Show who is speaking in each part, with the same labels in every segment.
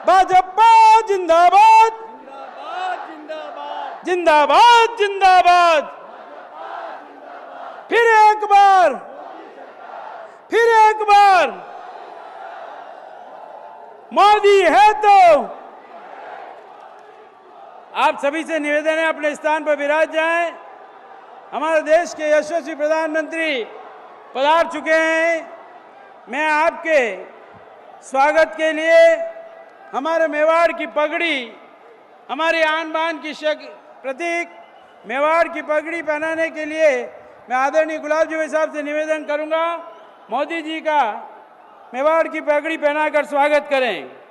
Speaker 1: भाजपा जिंदाबाद
Speaker 2: जिंदाबाद जिंदाबाद
Speaker 1: जिंदाबाद जिंदाबाद। फिर एक बार, फिर एक बार मोदी है तो। आप सभी से निवेदन है अपने स्थान पर विराज जाएं। हमारे देश के यशस्वी प्रधानमंत्री पधार चुके हैं। मैं आपके स्वागत के लिए हमारे मेवाड़ की पगड़ी, हमारी आन बान की प्रतीक मेवाड़ की पगड़ी पहनाने के लिए मैं आदरणीय गुलाब जी भाई साहब से निवेदन करूंगा, मोदी जी का मेवाड़ की पगड़ी पहनाकर स्वागत करें।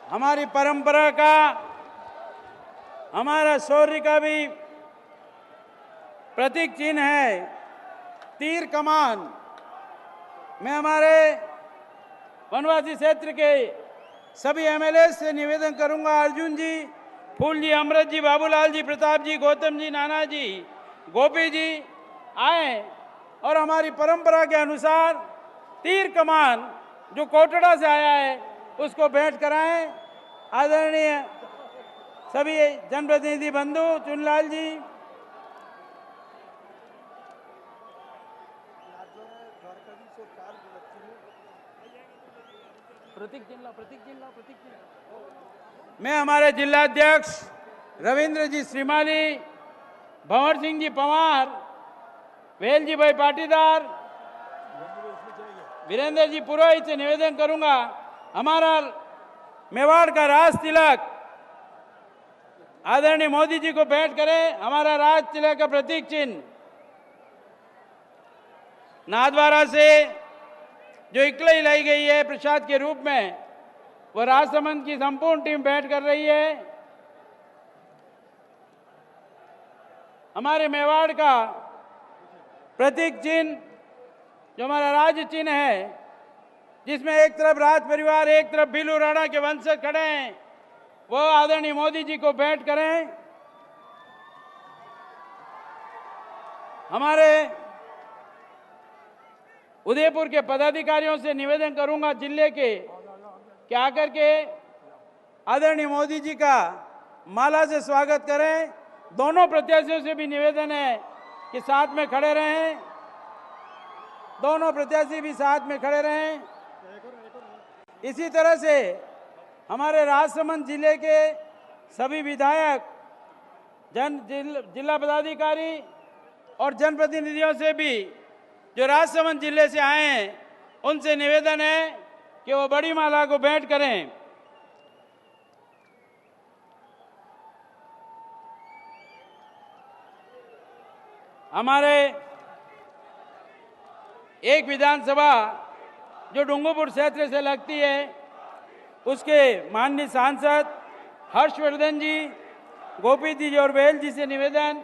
Speaker 1: हमारी परंपरा का, हमारा शौर्य का भी प्रतीक चिन्ह है तीर कमान। मैं हमारे वनवासी क्षेत्र के सभी एमएलए से निवेदन करूंगा, अर्जुन जी, फूल जी, अमृत जी, बाबूलाल जी, प्रताप जी, गौतम जी, नाना जी, गोपी जी आए और हमारी परंपरा के अनुसार तीर कमान जो कोटड़ा से आया है उसको भेंट कराएं। आदरणीय सभी जनप्रतिनिधि बंधु, चुनलाल जी, प्रतीक जिला, प्रतीक जिला, प्रतीक जिला। मैं हमारे जिलाध्यक्ष रविंद्र जी श्रीमाली, भंवर सिंह जी पंवार, वेल जी भाई पाटीदार, वीरेंद्र जी पुरोहित से निवेदन करूंगा, हमारा मेवाड़ का राज तिलक आदरणीय मोदी जी को भेंट करें। हमारा राज तिलक का प्रतीक चिन्ह नाथद्वारा से जो इकलई लाई गई है प्रसाद के रूप में, वो राजसमंद की संपूर्ण टीम भेंट कर रही है। हमारे मेवाड़ का प्रतीक चिन्ह जो हमारा राज्य चिन्ह है, जिसमें एक तरफ राज परिवार, एक तरफ बिलू राणा के वंशज खड़े हैं, वो आदरणीय मोदी जी को भेंट करें। हमारे उदयपुर के पदाधिकारियों से निवेदन करूंगा जिले के कि आकर के आदरणीय मोदी जी का माला से स्वागत करें। दोनों प्रत्याशियों से भी निवेदन है कि साथ में खड़े रहें, दोनों प्रत्याशी भी साथ में खड़े रहें। इसी तरह से हमारे राजसमंद जिले के सभी विधायक, जिला पदाधिकारी और जनप्रतिनिधियों से भी जो राजसमंद जिले से आए हैं, उनसे निवेदन है कि वो बड़ी माला को भेंट करें। हमारे एक विधानसभा जो डूंगरपुर क्षेत्र से लगती है, उसके माननीय सांसद हर्षवर्धन जी, गोपी जी और वेल जी से निवेदन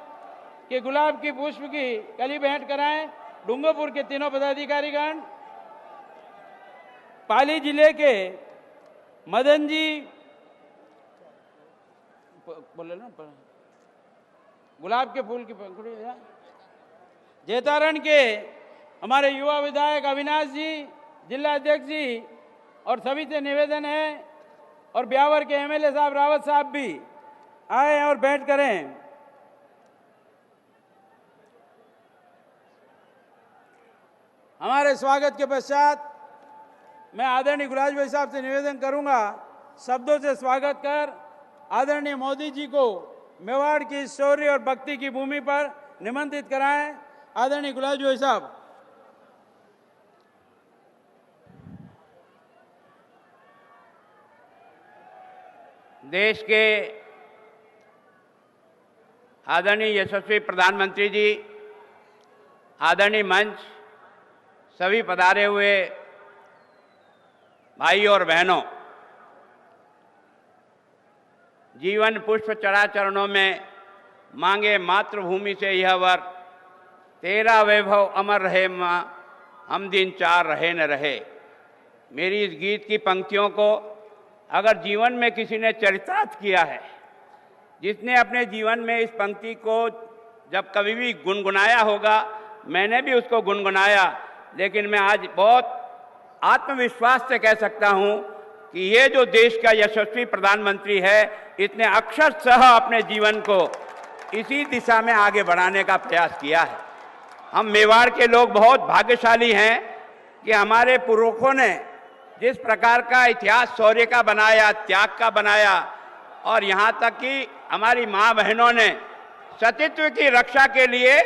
Speaker 1: कि गुलाब की पुष्प की कली भेंट कराएं। डूंगरपुर के तीनों पदाधिकारीगण, पाली जिले के मदन जी, बोले ना, गुलाब के फूल की पंखुड़ी, जैतारण के हमारे युवा विधायक अविनाश जी, जिला अध्यक्ष जी और सभी से निवेदन है, और ब्यावर के एमएलए साहब रावत साहब भी आए और भेंट करें। हमारे स्वागत के पश्चात मैं आदरणीय गुलाब भाई साहब से निवेदन करूंगा, शब्दों से स्वागत कर आदरणीय मोदी जी को मेवाड़ की शौर्य और भक्ति की भूमि पर निमंत्रित कराएं। आदरणीय गुलाब भाई साहब।
Speaker 3: देश के आदरणीय यशस्वी प्रधानमंत्री जी, आदरणीय मंच, सभी पधारे हुए भाई और बहनों, जीवन पुष्प चढ़ा चरणों में मांगे मातृभूमि से यह वर, तेरा वैभव अमर रहे माँ, हम दिन चार रहे न रहे। मेरी इस गीत की पंक्तियों को अगर जीवन में किसी ने चरितार्थ किया है जिसने अपने जीवन में इस पंक्ति को जब कभी भी गुनगुनाया होगा, मैंने भी उसको गुनगुनाया, लेकिन मैं आज बहुत आत्मविश्वास से कह सकता हूं कि ये जो देश का यशस्वी प्रधानमंत्री है, इसने अक्षरशः अपने जीवन को इसी दिशा में आगे बढ़ाने का प्रयास किया है। हम मेवाड़ के लोग बहुत भाग्यशाली हैं कि हमारे पुरखों ने जिस प्रकार का इतिहास शौर्य का बनाया, त्याग का बनाया, और यहाँ तक कि हमारी माँ बहनों ने सतीत्व की रक्षा के लिए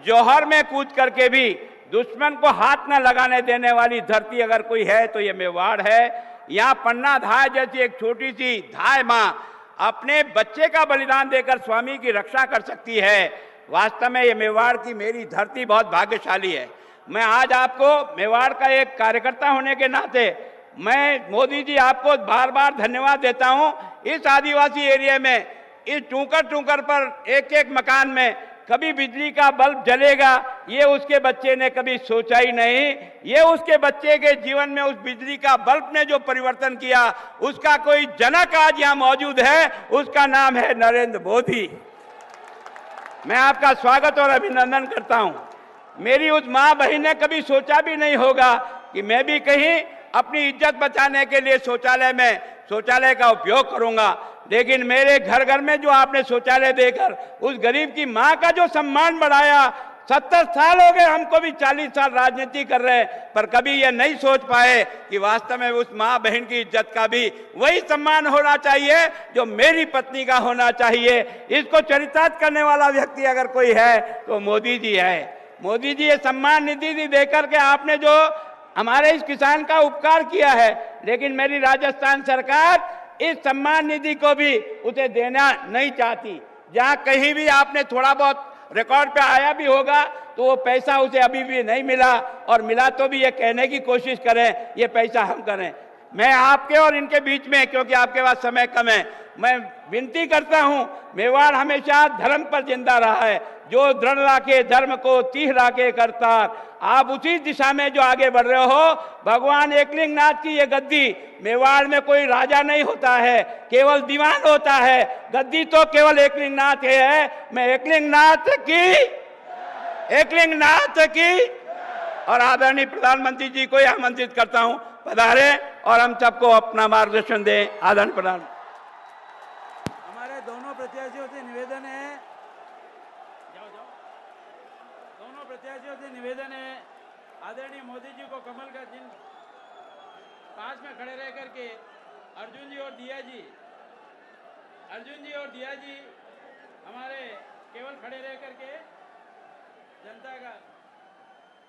Speaker 3: जौहर में कूद करके भी दुश्मन को हाथ न लगाने देने वाली धरती अगर कोई है तो ये मेवाड़ है। यहाँ पन्ना धाय जैसी एक छोटी सी धाय माँ अपने बच्चे का बलिदान देकर स्वामी की रक्षा कर सकती है। वास्तव में ये मेवाड़ की मेरी धरती बहुत भाग्यशाली है। मैं आज आपको मेवाड़ का एक कार्यकर्ता होने के नाते मैं मोदी जी आपको बार बार धन्यवाद देता हूं। इस आदिवासी एरिया में इस टूकर पर एक एक मकान में कभी बिजली का बल्ब जलेगा, ये उसके बच्चे ने कभी सोचा ही नहीं। ये उसके बच्चे के जीवन में उस बिजली का बल्ब ने जो परिवर्तन किया, उसका कोई जनक आज यहां मौजूद है, उसका नाम है नरेंद्र मोदी। मैं आपका स्वागत और अभिनंदन करता हूं। मेरी उस मां बहन ने कभी सोचा भी नहीं होगा कि मैं भी कहीं अपनी इज्जत बचाने के लिए शौचालय का उपयोग करूंगा, लेकिन मेरे घर घर में जो आपने शौचालय देकर उस गरीब की मां का जो सम्मान बढ़ाया। 70 साल हो गए हमको भी, 40 साल राजनीति कर रहे हैं, पर कभी ये नहीं सोच पाए कि वास्तव में उस मां बहन की इज्जत का भी वही सम्मान होना चाहिए जो मेरी पत्नी का होना चाहिए। इसको चरितार्थ करने वाला व्यक्ति अगर कोई है तो मोदी जी है। मोदी जी ये सम्मान निधि देकर के आपने जो हमारे इस किसान का उपकार किया है, लेकिन मेरी राजस्थान सरकार इस सम्मान निधि को भी उसे देना नहीं चाहती। जहां कहीं भी आपने थोड़ा बहुत रिकॉर्ड पे आया भी होगा तो वो पैसा उसे अभी भी नहीं मिला, और मिला तो भी ये कहने की कोशिश करें ये पैसा हम करें। मैं आपके और इनके बीच में, क्योंकि आपके पास समय कम है, मैं विनती करता हूं, मेवाड़ हमेशा धर्म पर जिंदा रहा है। जो दृढ़ राखे धर्म को तीह राखे करतार। आप उसी दिशा में जो आगे बढ़ रहे हो। भगवान एकलिंग नाथ की ये गद्दी, मेवाड़ में कोई राजा नहीं होता है, केवल दीवान होता है। गद्दी तो केवल एकलिंग नाथ है। मैं एकलिंग नाथ की और आदरणीय प्रधानमंत्री जी को आमंत्रित करता हूं, पधारे और हम सबको अपना मार्गदर्शन दें। आदरणीय प्रधान,
Speaker 1: हमारे दोनों प्रत्याशियों से निवेदन है, दोनों प्रत्याशियों से निवेदन है, आदरणीय मोदी जी को कमल का चिन्ह पास में खड़े रह करके अर्जुन जी और दिया जी हमारे केवल खड़े रह करके जनता का,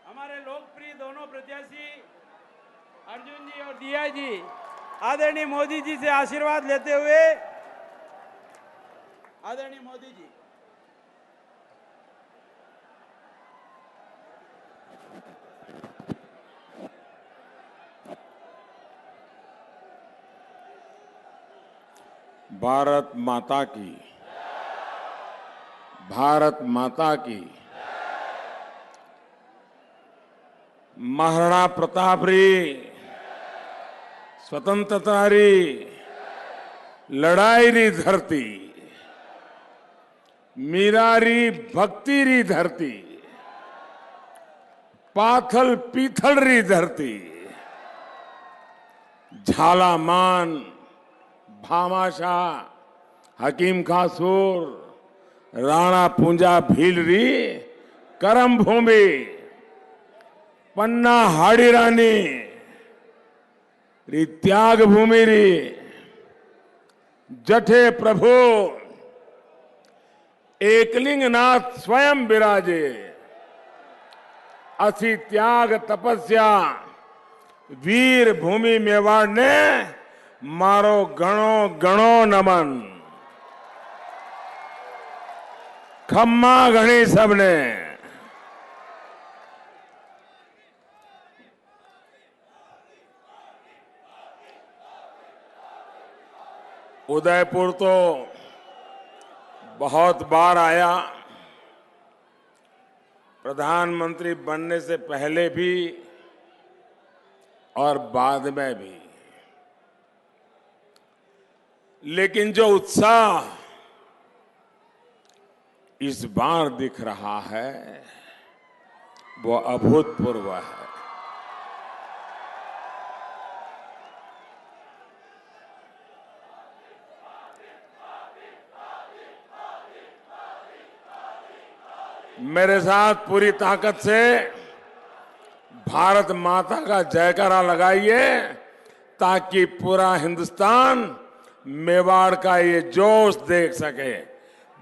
Speaker 1: हमारे लोकप्रिय दोनों प्रत्याशी अर्जुन जी और दिया जी आदरणीय मोदी जी से आशीर्वाद लेते हुए, आदरणीय मोदी जी।
Speaker 2: भारत माता की, भारत माता की। महाराणा प्रताप री स्वतंत्रता री लड़ाई री धरती, मीरा री भक्ति री धरती, पाथल पीथल री धरती, झालामान, भामाशाह, हकीम खासूर, राणा पूंजा भील री करम भूमि, पन्ना हाड़ी रानी री त्याग भूमि री जठे प्रभु एकलिंग नाथ स्वयं विराजे। असी त्याग तपस्या वीर भूमि मेवाड़ ने मारो गणो गणो नमन। खम्मा घणी सबने। उदयपुर तो बहुत बार आया, प्रधानमंत्री बनने से पहले भी और बाद में भी, लेकिन जो उत्साह इस बार दिख रहा है वो अभूतपूर्व है। मेरे साथ पूरी ताकत से भारत माता का जयकारा लगाइए ताकि पूरा हिंदुस्तान मेवाड़ का ये जोश देख सके।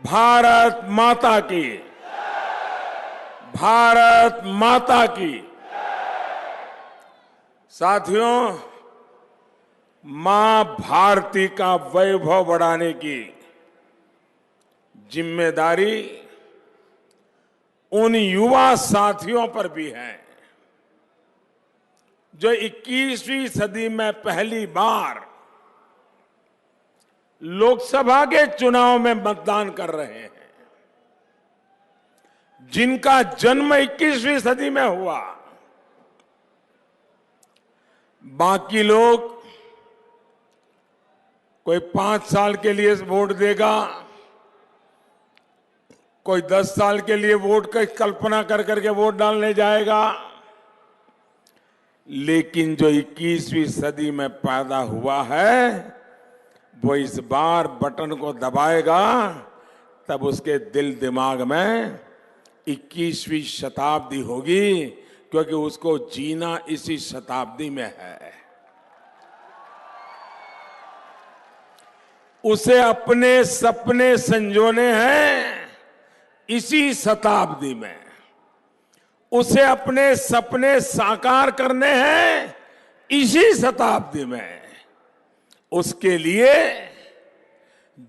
Speaker 2: भारत माता की, भारत माता की। साथियों, मां भारती का वैभव बढ़ाने की जिम्मेदारी उन युवा साथियों पर भी है जो 21वीं सदी में पहली बार लोकसभा के चुनाव में मतदान कर रहे हैं, जिनका जन्म 21वीं सदी में हुआ। बाकी लोग कोई 5 साल के लिए वोट देगा, कोई 10 साल के लिए वोट की कल्पना कर करके वोट डालने जाएगा, लेकिन जो 21वीं सदी में पैदा हुआ है वो इस बार बटन को दबाएगा, तब उसके दिल दिमाग में 21वीं शताब्दी होगी, क्योंकि उसको जीना इसी शताब्दी में है। उसे अपने सपने संजोने हैं इसी शताब्दी में, उसे अपने सपने साकार करने हैं इसी शताब्दी में। उसके लिए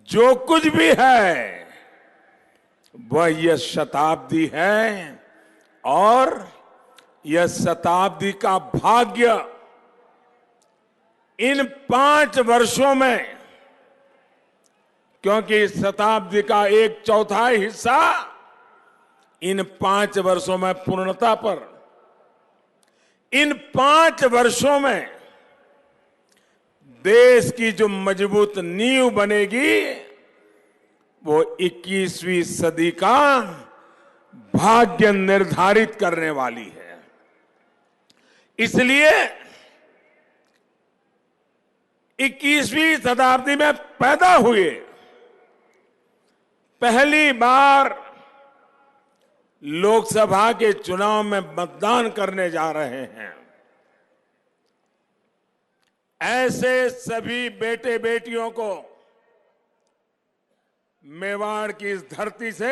Speaker 2: जो कुछ भी है वह यह शताब्दी है, और यह शताब्दी का भाग्य इन 5 वर्षों में, क्योंकि इस शताब्दी का 1/4 हिस्सा इन 5 वर्षों में पूर्णता पर, इन 5 वर्षों में देश की जो मजबूत नींव बनेगी वो 21वीं सदी का भाग्य निर्धारित करने वाली है। इसलिए 21वीं शताब्दी में पैदा हुए पहली बार लोकसभा के चुनाव में मतदान करने जा रहे हैं, ऐसे सभी बेटे बेटियों को मेवाड़ की इस धरती से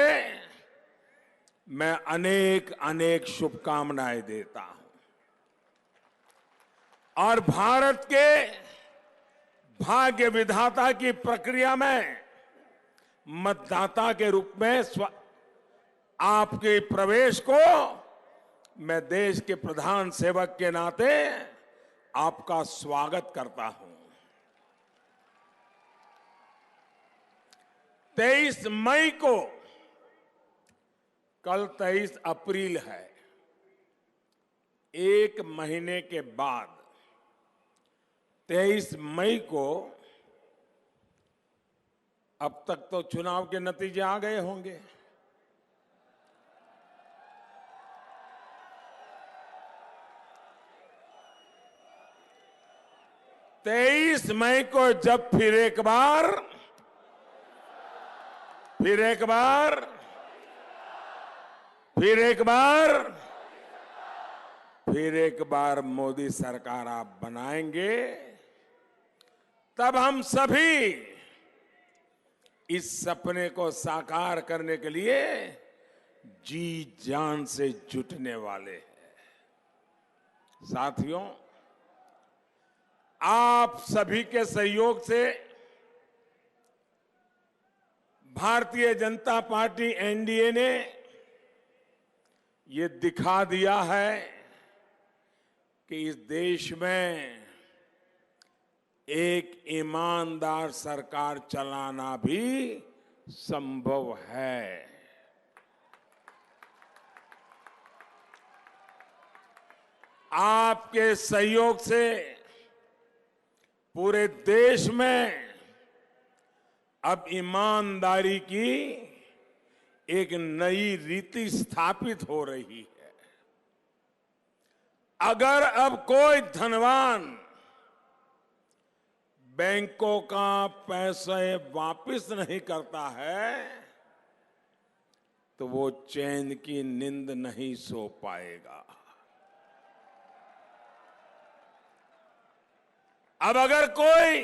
Speaker 2: मैं अनेक अनेक शुभकामनाएं देता हूं। और भारत के भाग्य विधाता की प्रक्रिया में मतदाता के रूप में आपके प्रवेश को मैं देश के प्रधान सेवक के नाते आपका स्वागत करता हूं। 23 मई को, कल 23 अप्रैल है, 1 महीने के बाद 23 मई को, अब तक तो चुनाव के नतीजे आ गए होंगे, तेईस मई को जब फिर एक बार मोदी सरकार आप बनाएंगे, तब हम सभी इस सपने को साकार करने के लिए जी जान से जुटने वाले हैं। साथियों, आप सभी के सहयोग से भारतीय जनता पार्टी एनडीए ने ये दिखा दिया है कि इस देश में एक ईमानदार सरकार चलाना भी संभव है। आपके सहयोग से पूरे देश में अब ईमानदारी की एक नई रीति स्थापित हो रही है। अगर अब कोई धनवान बैंकों का पैसे वापस नहीं करता है तो वो चैन की नींद नहीं सो पाएगा। अब अगर कोई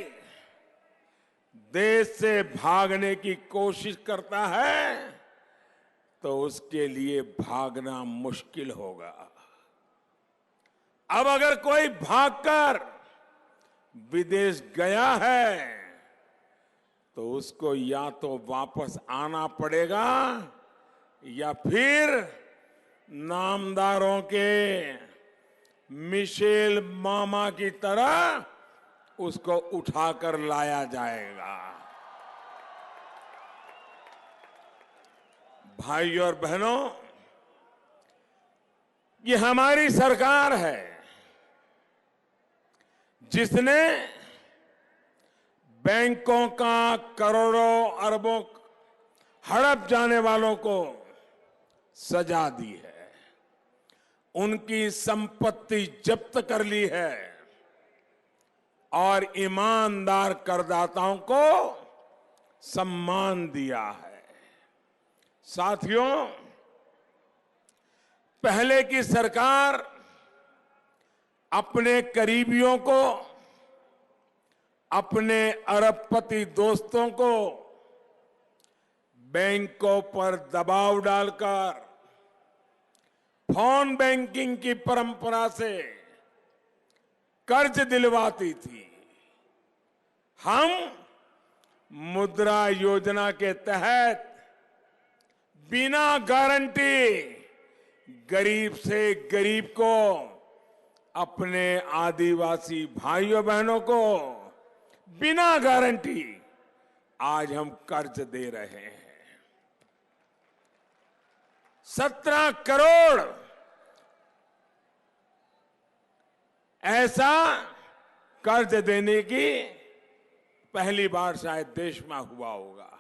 Speaker 2: देश से भागने की कोशिश करता है तो उसके लिए भागना मुश्किल होगा। अब अगर कोई भागकर विदेश गया है तो उसको या तो वापस आना पड़ेगा या फिर नामदारों के मिशेल मामा की तरह उसको उठाकर लाया जाएगा। भाइयों और बहनों, ये हमारी सरकार है जिसने बैंकों का करोड़ों अरबों हड़प जाने वालों को सजा दी है, उनकी संपत्ति जब्त कर ली है और ईमानदार करदाताओं को सम्मान दिया है। साथियों, पहले की सरकार अपने करीबियों को, अपने अरबपति दोस्तों को बैंकों पर दबाव डालकर फोन बैंकिंग की परंपरा से कर्ज दिलवाती थी। हम मुद्रा योजना के तहत बिना गारंटी गरीब से गरीब को, अपने आदिवासी भाइयों बहनों को बिना गारंटी आज हम कर्ज दे रहे हैं। 17 करोड़ ऐसा कर्ज देने की पहली बार शायद देश में हुआ होगा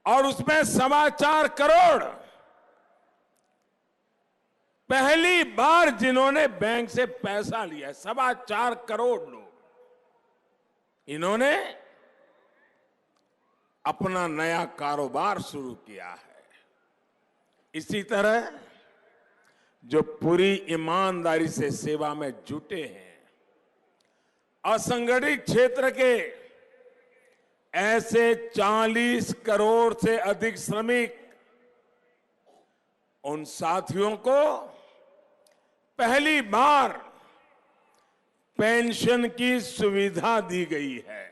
Speaker 2: और उसमें 4.25 करोड़ पहली बार जिन्होंने बैंक से पैसा लिया, 4.25 करोड़ लोग, इन्होंने अपना नया कारोबार शुरू किया है। इसी तरह जो पूरी ईमानदारी से सेवा में जुटे हैं, असंगठित क्षेत्र के ऐसे 40 करोड़ से अधिक श्रमिक, उन साथियों को पहली बार पेंशन की सुविधा दी गई है।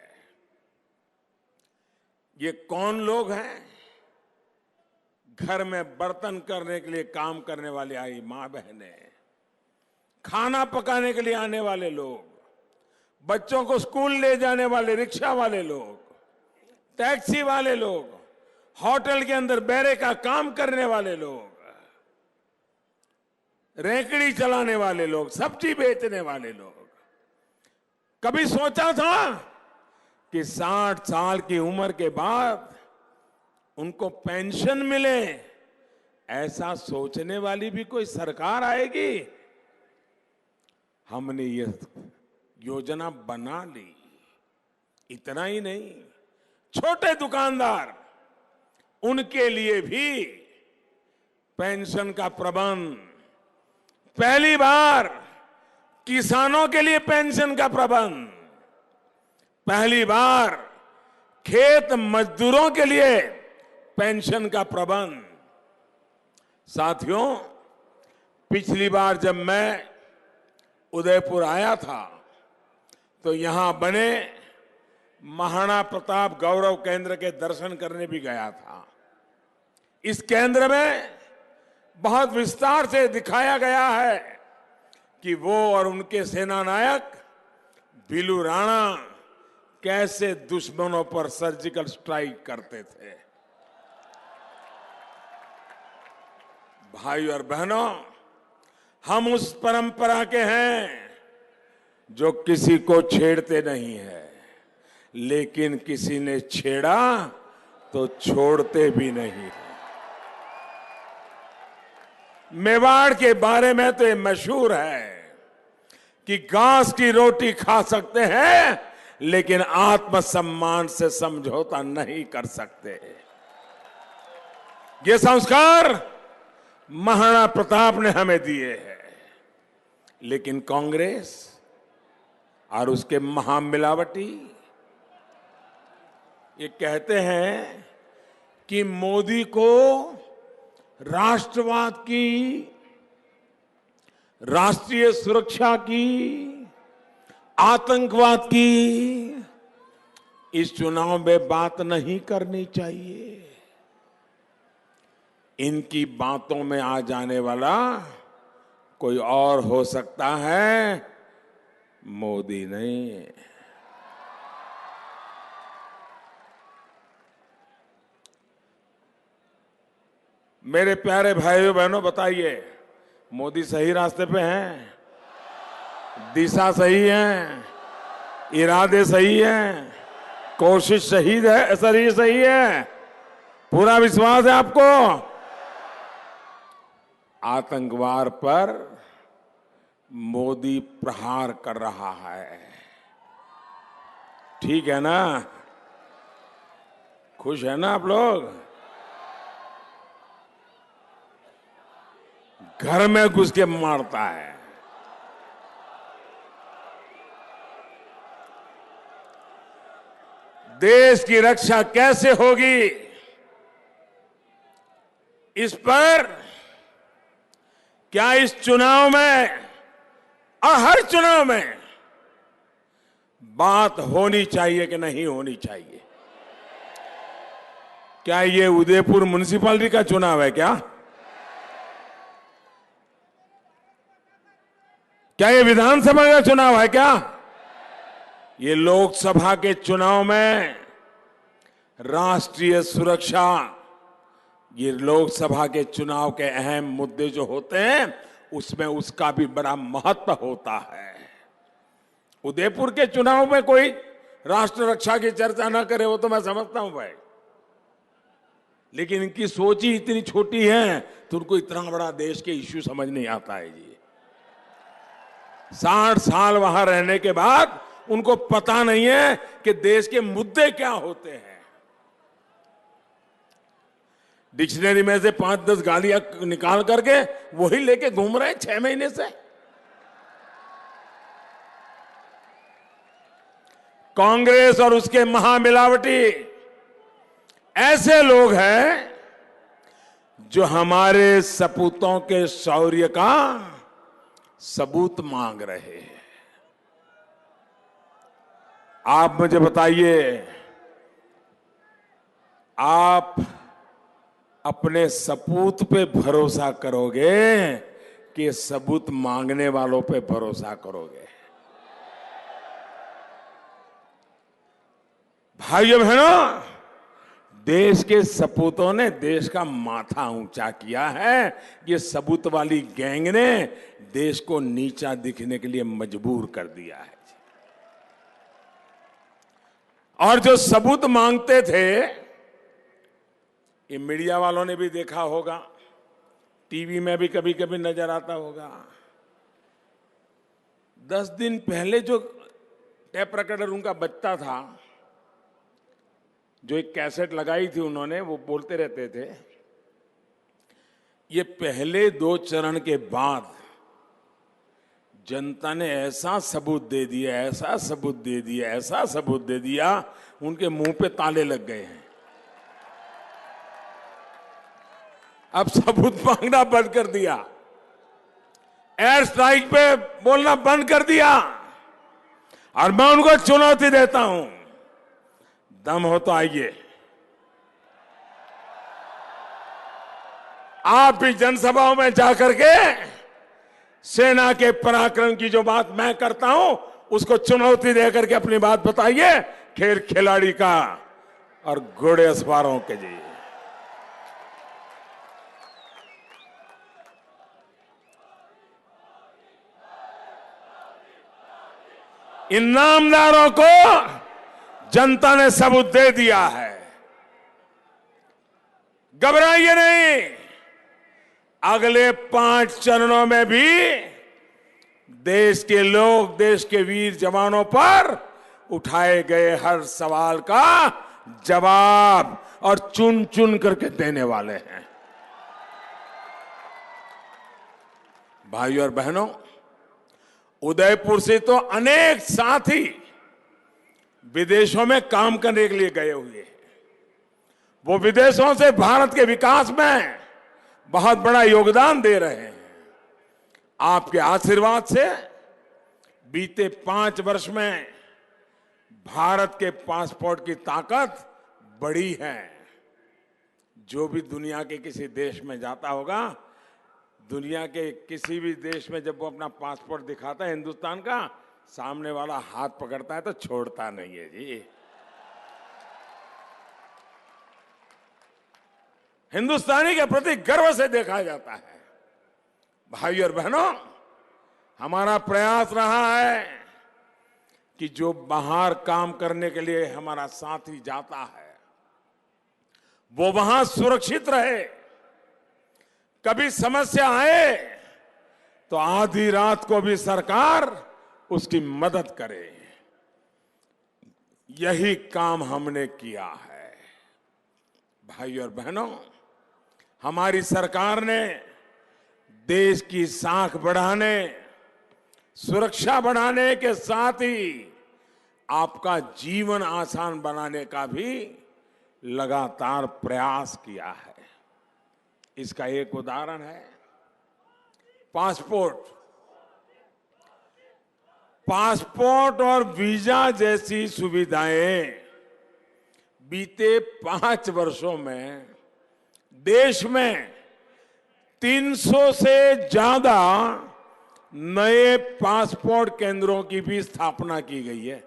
Speaker 2: ये कौन लोग हैं? घर में बर्तन करने के लिए काम करने वाले आई मां बहनें, खाना पकाने के लिए आने वाले लोग, बच्चों को स्कूल ले जाने वाले रिक्शा वाले लोग, टैक्सी वाले लोग, होटल के अंदर बैरे का काम करने वाले लोग, रेकड़ी चलाने वाले लोग, सब्जी बेचने वाले लोग। कभी सोचा था कि 60 साल की उम्र के बाद उनको पेंशन मिले? ऐसा सोचने वाली भी कोई सरकार आएगी? हमने ये योजना बना ली। इतना ही नहीं, छोटे दुकानदार, उनके लिए भी पेंशन का प्रबंध, पहली बार किसानों के लिए पेंशन का प्रबंध, पहली बार खेत मजदूरों के लिए पेंशन का प्रबंध। साथियों, पिछली बार जब मैं उदयपुर आया था तो यहां बने महाराणा प्रताप गौरव केंद्र के दर्शन करने भी गया था। इस केंद्र में बहुत विस्तार से दिखाया गया है कि वो और उनके सेनानायक भीलू राणा कैसे दुश्मनों पर सर्जिकल स्ट्राइक करते थे। भाई और बहनों, हम उस परंपरा के हैं जो किसी को छेड़ते नहीं है, लेकिन किसी ने छेड़ा तो छोड़ते भी नहीं। मेवाड़ के बारे में तो ये मशहूर है कि घास की रोटी खा सकते हैं लेकिन आत्मसम्मान से समझौता नहीं कर सकते। ये संस्कार महाराणा प्रताप ने हमें दिए हैं। लेकिन कांग्रेस और उसके महामिलावटी ये कहते हैं कि मोदी को राष्ट्रवाद की, राष्ट्रीय सुरक्षा की, आतंकवाद की इस चुनाव में बात नहीं करनी चाहिए। इनकी बातों में आ जाने वाला कोई और हो सकता है, मोदी नहीं। मेरे प्यारे भाइयों बहनों, बताइए, मोदी सही रास्ते पे हैं? दिशा सही है? इरादे सही हैं? कोशिश सही है? पूरा विश्वास है आपको? आतंकवाद पर मोदी प्रहार कर रहा है, ठीक है ना? खुश है ना आप लोग? घर में घुस के मारता है। देश की रक्षा कैसे होगी, इस पर क्या इस चुनाव में और हर चुनाव में बात होनी चाहिए कि नहीं होनी चाहिए? क्या ये उदयपुर म्युनिसिपैलिटी का चुनाव है क्या? क्या ये विधानसभा का चुनाव है क्या? ये लोकसभा के चुनाव में राष्ट्रीय सुरक्षा, ये लोकसभा के चुनाव के अहम मुद्दे जो होते हैं उसमें उसका भी बड़ा महत्व होता है। उदयपुर के चुनाव में कोई राष्ट्र रक्षा की चर्चा ना करे वो तो मैं समझता हूं भाई, लेकिन इनकी सोच ही इतनी छोटी है तो उनको इतना बड़ा देश के इश्यू समझ नहीं आता है जी। 60 साल वहां रहने के बाद उनको पता नहीं है कि देश के मुद्दे क्या होते हैं। डिक्शनरी में से 5-10 गालियां निकाल करके वही लेके घूम रहे हैं 6 महीने से। कांग्रेस और उसके महामिलावटी ऐसे लोग हैं जो हमारे सपूतों के शौर्य का सबूत मांग रहे हैं। आप मुझे बताइए, आप अपने सपूत पे भरोसा करोगे कि सबूत मांगने वालों पे भरोसा करोगे? भाइयों बहनों, देश के सपूतों ने देश का माथा ऊंचा किया है। ये सबूत वाली गैंग ने देश को नीचा दिखने के लिए मजबूर कर दिया है। और जो सबूत मांगते थे, ये मीडिया वालों ने भी देखा होगा, टीवी में भी कभी कभी नजर आता होगा। 10 दिन पहले जो टेप रिकॉर्डर उनका बजता था, जो एक कैसेट लगाई थी उन्होंने, वो बोलते रहते थे, ये पहले 2 चरण के बाद जनता ने ऐसा सबूत दे दिया, ऐसा सबूत दे दिया, ऐसा सबूत दे दिया, उनके मुंह पे ताले लग गए हैं। अब सबूत मांगना बंद कर दिया, एयर स्ट्राइक पे बोलना बंद कर दिया। और मैं उनको चुनौती देता हूं, दम हो तो आइए, आप भी जनसभाओं में जाकर के सेना के पराक्रम की जो बात मैं करता हूं उसको चुनौती देकर के अपनी बात बताइए, खेल खिलाड़ी का और घोड़े सवारों के जी। इन नामदारों को जनता ने सबूत दे दिया है। घबराइए नहीं, अगले 5 चरणों में भी देश के लोग, देश के वीर जवानों पर उठाए गए हर सवाल का जवाब और चुन चुन करके देने वाले हैं। भाइयों और बहनों, उदयपुर से तो अनेक साथी विदेशों में काम करने के लिए गए हुए हैं। वो विदेशों से भारत के विकास में बहुत बड़ा योगदान दे रहे हैं। आपके आशीर्वाद से बीते 5 वर्ष में भारत के पासपोर्ट की ताकत बढ़ी है। जो भी दुनिया के किसी देश में जाता होगा, दुनिया के किसी भी देश में जब वो अपना पासपोर्ट दिखाता है हिंदुस्तान का, सामने वाला हाथ पकड़ता है तो छोड़ता नहीं है जी। हिंदुस्तानी के प्रति गर्व से देखा जाता है। भाइयों और बहनों, हमारा प्रयास रहा है कि जो बाहर काम करने के लिए हमारा साथी जाता है वो वहां सुरक्षित रहे। कभी समस्या आए तो आधी रात को भी सरकार उसकी मदद करे। यही काम हमने किया है। भाइयों और बहनों, हमारी सरकार ने देश की साख बढ़ाने, सुरक्षा बढ़ाने के साथ ही आपका जीवन आसान बनाने का भी लगातार प्रयास किया है। इसका एक उदाहरण है पासपोर्ट और वीजा जैसी सुविधाएं बीते 5 वर्षों में देश में 300 से ज्यादा नए पासपोर्ट केंद्रों की भी स्थापना की गई है।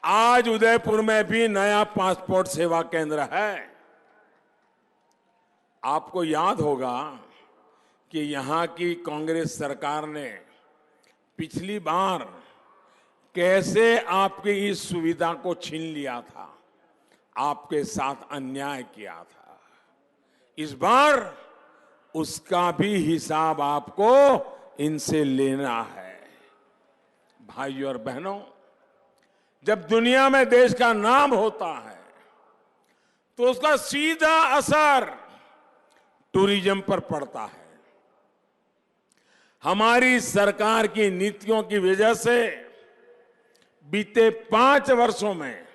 Speaker 2: आज उदयपुर में भी नया पासपोर्ट सेवा केंद्र है। आपको याद होगा कि यहां की कांग्रेस सरकार ने पिछली बार कैसे आपकी इस सुविधा को छीन लिया था, आपके साथ अन्याय किया था। इस बार उसका भी हिसाब आपको इनसे लेना है। भाइयों और बहनों, जब दुनिया में देश का नाम होता है तो उसका सीधा असर टूरिज्म पर पड़ता है। हमारी सरकार की नीतियों की वजह से बीते 5 वर्षों में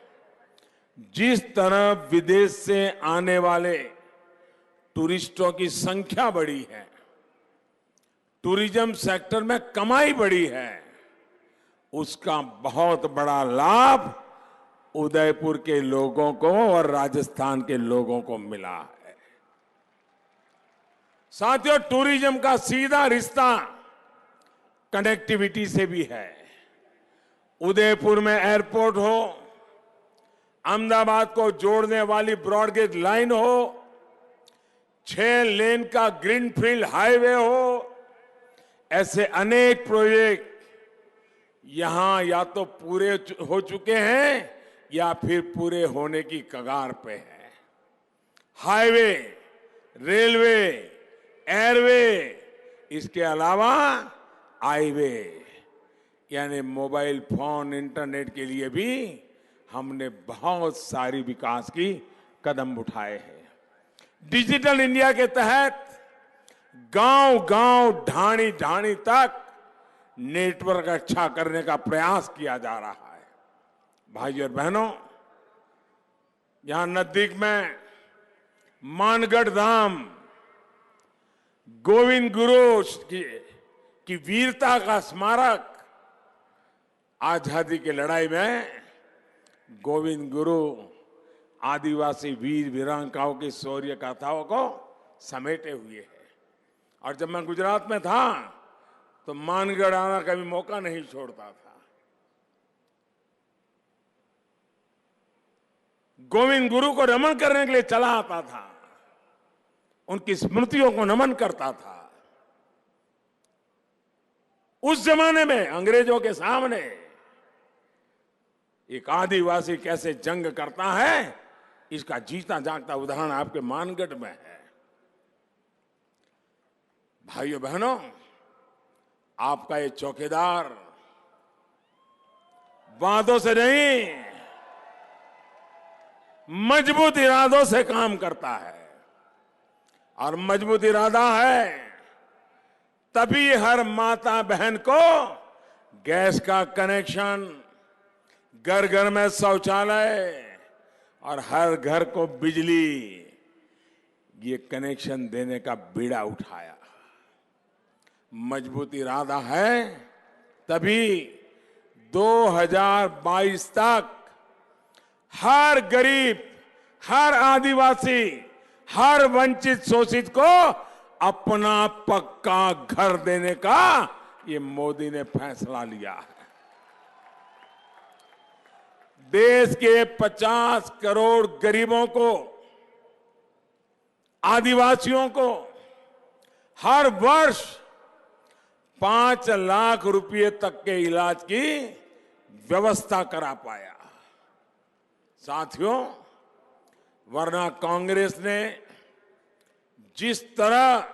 Speaker 2: जिस तरह विदेश से आने वाले टूरिस्टों की संख्या बढ़ी है, टूरिज्म सेक्टर में कमाई बढ़ी है, उसका बहुत बड़ा लाभ उदयपुर के लोगों को और राजस्थान के लोगों को मिला है। साथियों, टूरिज्म का सीधा रिश्ता कनेक्टिविटी से भी है। उदयपुर में एयरपोर्ट हो, अहमदाबाद को जोड़ने वाली ब्रॉडगेज लाइन हो, 6 लेन का ग्रीनफील्ड हाईवे हो, ऐसे अनेक प्रोजेक्ट यहां या तो पूरे हो चुके हैं या फिर पूरे होने की कगार पे हैं। हाईवे, रेलवे, एयरवे, इसके अलावा आईवे यानी मोबाइल फोन, इंटरनेट के लिए भी हमने बहुत सारी विकास की कदम उठाए हैं। डिजिटल इंडिया के तहत गांव-गांव, ढाणी-ढाणी तक नेटवर्क अच्छा करने का प्रयास किया जा रहा है। भाइयों और बहनों, यहां नजदीक में मानगढ़ धाम, गोविंद गुरु की वीरता का स्मारक, आजादी की लड़ाई में गोविंद गुरु आदिवासी वीर वीरांगनाओं की शौर्य गाथाओं को समेटे हुए है। और जब मैं गुजरात में था तो मानगढ़ आना कभी मौका नहीं छोड़ता था। गोविंद गुरु को नमन करने के लिए चला आता था, उनकी स्मृतियों को नमन करता था। उस जमाने में अंग्रेजों के सामने एक आदिवासी कैसे जंग करता है, इसका जीता जागता उदाहरण आपके मानगढ़ में है। भाइयों बहनों, आपका ये चौकीदार वादों से नहीं, मजबूत इरादों से काम करता है। और मजबूत इरादा है तभी हर माता बहन को गैस का कनेक्शन, घर घर में शौचालय और हर घर को बिजली, ये कनेक्शन देने का बीड़ा उठाया। मजबूत इरादा है तभी 2022 तक हर गरीब, हर आदिवासी, हर वंचित शोषित को अपना पक्का घर देने का ये मोदी ने फैसला लिया है। देश के 50 करोड़ गरीबों को, आदिवासियों को हर वर्ष 5 लाख रुपए तक के इलाज की व्यवस्था करा पाया। साथियों, वरना कांग्रेस ने जिस तरह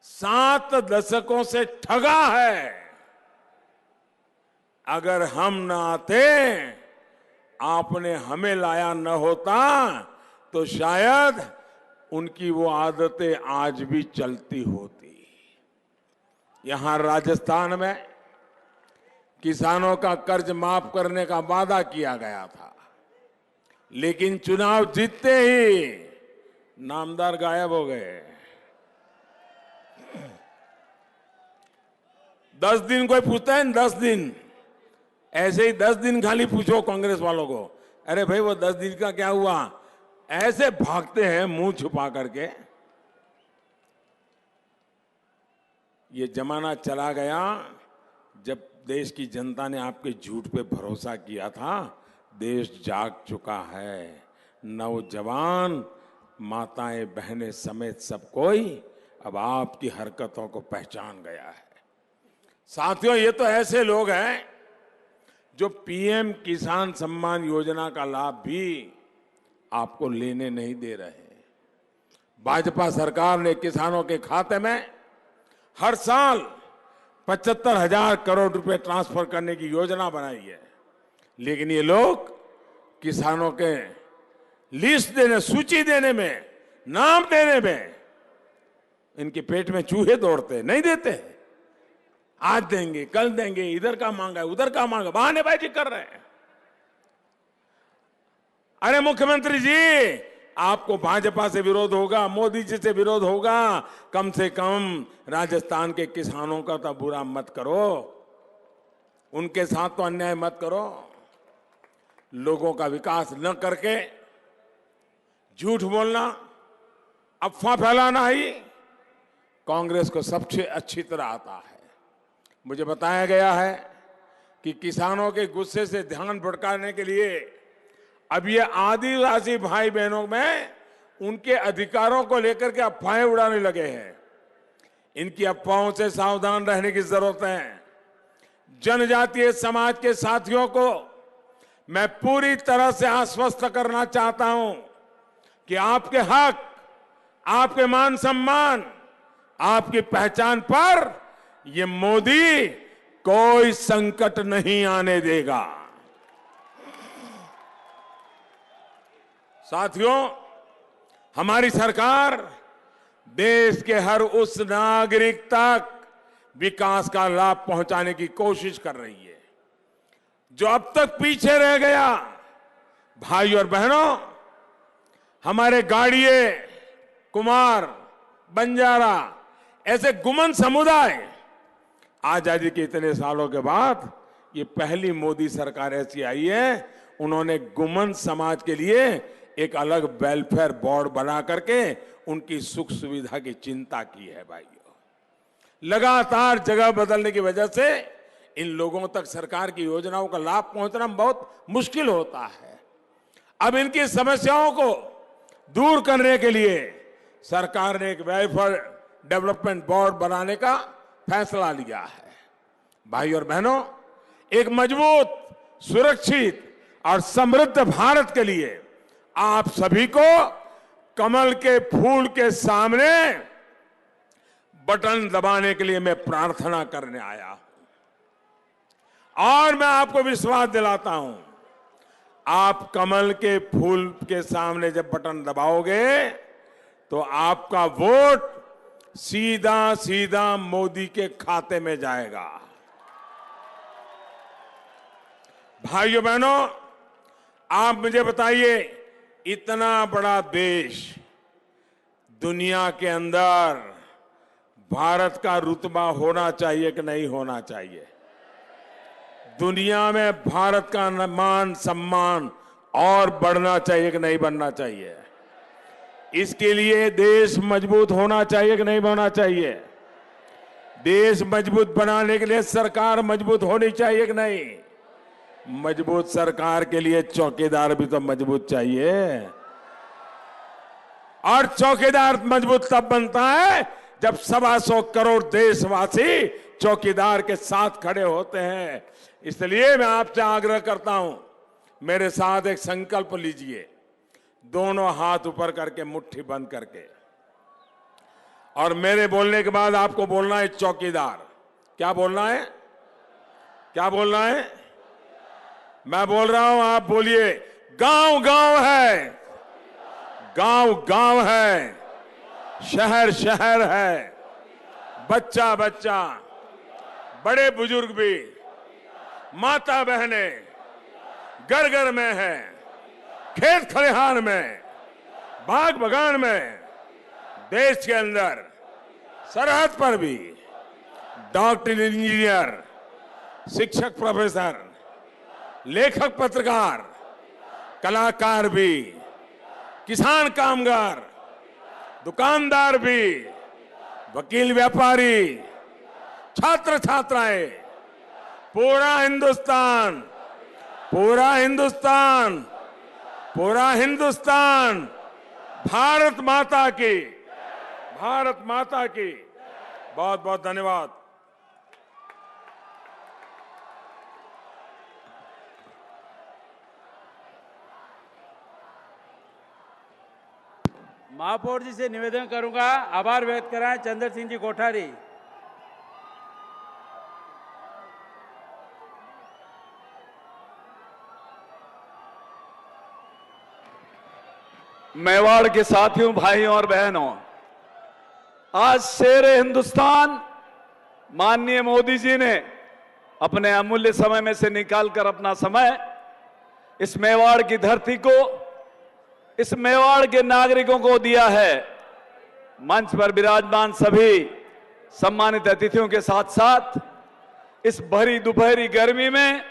Speaker 2: 7 दशकों से ठगा है, अगर हम न आते, आपने हमें लाया न होता, तो शायद उनकी वो आदतें आज भी चलती होती। यहां राजस्थान में किसानों का कर्ज माफ करने का वादा किया गया था, लेकिन चुनाव जीतते ही नामदार गायब हो गए। 10 दिन कोई पूछता है, 10 दिन ऐसे ही 10 दिन खाली पूछो कांग्रेस वालों को, अरे भाई वो 10 दिन का क्या हुआ, ऐसे भागते हैं मुंह छुपा करके। ये जमाना चला गया जब देश की जनता ने आपके झूठ पे भरोसा किया था। देश जाग चुका है। नौजवान, माताएं, बहनें समेत सब कोई अब आपकी हरकतों को पहचान गया है। साथियों, ये तो ऐसे लोग हैं जो पीएम किसान सम्मान योजना का लाभ भी आपको लेने नहीं दे रहे। भाजपा सरकार ने किसानों के खाते में हर साल 75,000 करोड़ रुपए ट्रांसफर करने की योजना बनाई है, लेकिन ये लोग किसानों के लिस्ट देने, सूची देने में, नाम देने में इनके पेट में चूहे दौड़ते, नहीं देते। आज देंगे, कल देंगे, इधर का मांगा है, उधर का मांगा, बहानेबाजी कर रहे हैं। अरे मुख्यमंत्री जी, आपको भाजपा से विरोध होगा, मोदी जी से विरोध होगा, कम से कम राजस्थान के किसानों का तो बुरा मत करो, उनके साथ तो अन्याय मत करो। लोगों का विकास न करके झूठ बोलना, अफवाह फैलाना ही कांग्रेस को सबसे अच्छी तरह आता है। मुझे बताया गया है कि किसानों के गुस्से से ध्यान भटकाने के लिए अब ये आदिवासी भाई बहनों में उनके अधिकारों को लेकर के अफवाहें उड़ाने लगे हैं। इनकी अफवाहों से सावधान रहने की जरूरत है। जनजातीय समाज के साथियों को मैं पूरी तरह से आश्वस्त करना चाहता हूं कि आपके हक, आपके मान सम्मान, आपकी पहचान पर ये मोदी कोई संकट नहीं आने देगा। साथियों, हमारी सरकार देश के हर उस नागरिक तक विकास का लाभ पहुंचाने की कोशिश कर रही है जो अब तक पीछे रह गया। भाई और बहनों, हमारे गाड़िये, कुमार, बंजारा ऐसे गुमन समुदाय आजादी के इतने सालों के बाद ये पहली मोदी सरकार ऐसी आई है, उन्होंने गुमन समाज के लिए एक अलग वेलफेयर बोर्ड बना करके उनकी सुख सुविधा की चिंता की है। भाइयों, लगातार जगह बदलने की वजह से इन लोगों तक सरकार की योजनाओं का लाभ पहुंचना बहुत मुश्किल होता है। अब इनकी समस्याओं को दूर करने के लिए सरकार ने एक वेलफेयर डेवलपमेंट बोर्ड बनाने का फैसला लिया है। भाई और बहनों, एक मजबूत, सुरक्षित और समृद्ध भारत के लिए आप सभी को कमल के फूल के सामने बटन दबाने के लिए मैं प्रार्थना करने आया। और मैं आपको विश्वास दिलाता हूं, आप कमल के फूल के सामने जब बटन दबाओगे तो आपका वोट सीधा सीधा मोदी के खाते में जाएगा। भाइयों बहनों, आप मुझे बताइए, इतना बड़ा देश, दुनिया के अंदर भारत का रुतबा होना चाहिए कि नहीं होना चाहिए? दुनिया में भारत का मान सम्मान और बढ़ना चाहिए कि नहीं बढ़ना चाहिए? इसके लिए देश मजबूत होना चाहिए कि नहीं होना चाहिए? देश मजबूत बनाने के लिए सरकार मजबूत होनी चाहिए कि नहीं? मजबूत सरकार के लिए चौकीदार भी तो मजबूत चाहिए। और चौकीदार मजबूत तब बनता है जब 125 करोड़ देशवासी चौकीदार के साथ खड़े होते हैं। इसलिए मैं आपसे आग्रह करता हूं, मेरे साथ एक संकल्प लीजिए, दोनों हाथ ऊपर करके मुट्ठी बंद करके, और मेरे बोलने के बाद आपको बोलना है चौकीदार। क्या बोलना है? क्या बोलना है? मैं बोल रहा हूं, आप बोलिए, गांव गांव है, गांव गांव है, शहर शहर है, बच्चा बच्चा, बड़े बुजुर्ग भी, माता बहने घर घर में है, खेत खलिहान में, बाग बगान में, देश के अंदर, सरहद पर भी, डॉक्टर, इंजीनियर, शिक्षक, प्रोफेसर, लेखक, पत्रकार, कलाकार भी, किसान, कामगार, दुकानदार भी, वकील, व्यापारी, छात्र छात्राएं, पूरा हिंदुस्तान, पूरा हिंदुस्तान, पूरा हिंदुस्तान भारत माता की, भारत माता की। बहुत बहुत धन्यवाद।
Speaker 1: महापौर जी से निवेदन करूंगा, आभार व्यक्त कराएं चंद्र सिंह जी कोठारी।
Speaker 4: मेवाड़ के साथियों, भाइयों और बहनों, आज शेर हिंदुस्तान माननीय मोदी जी ने अपने अमूल्य समय में से निकालकर अपना समय इस मेवाड़ की धरती को, इस मेवाड़ के नागरिकों को दिया है। मंच पर विराजमान सभी सम्मानित अतिथियों के साथ साथ इस भरी दोपहरी गर्मी में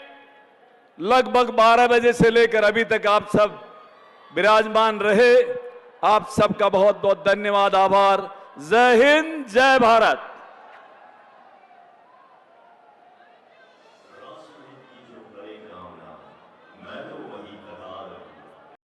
Speaker 4: लगभग 12 बजे से लेकर अभी तक आप सब विराजमान रहे। आप सबका बहुत बहुत धन्यवाद, आभार। जय हिंद, जय भारत।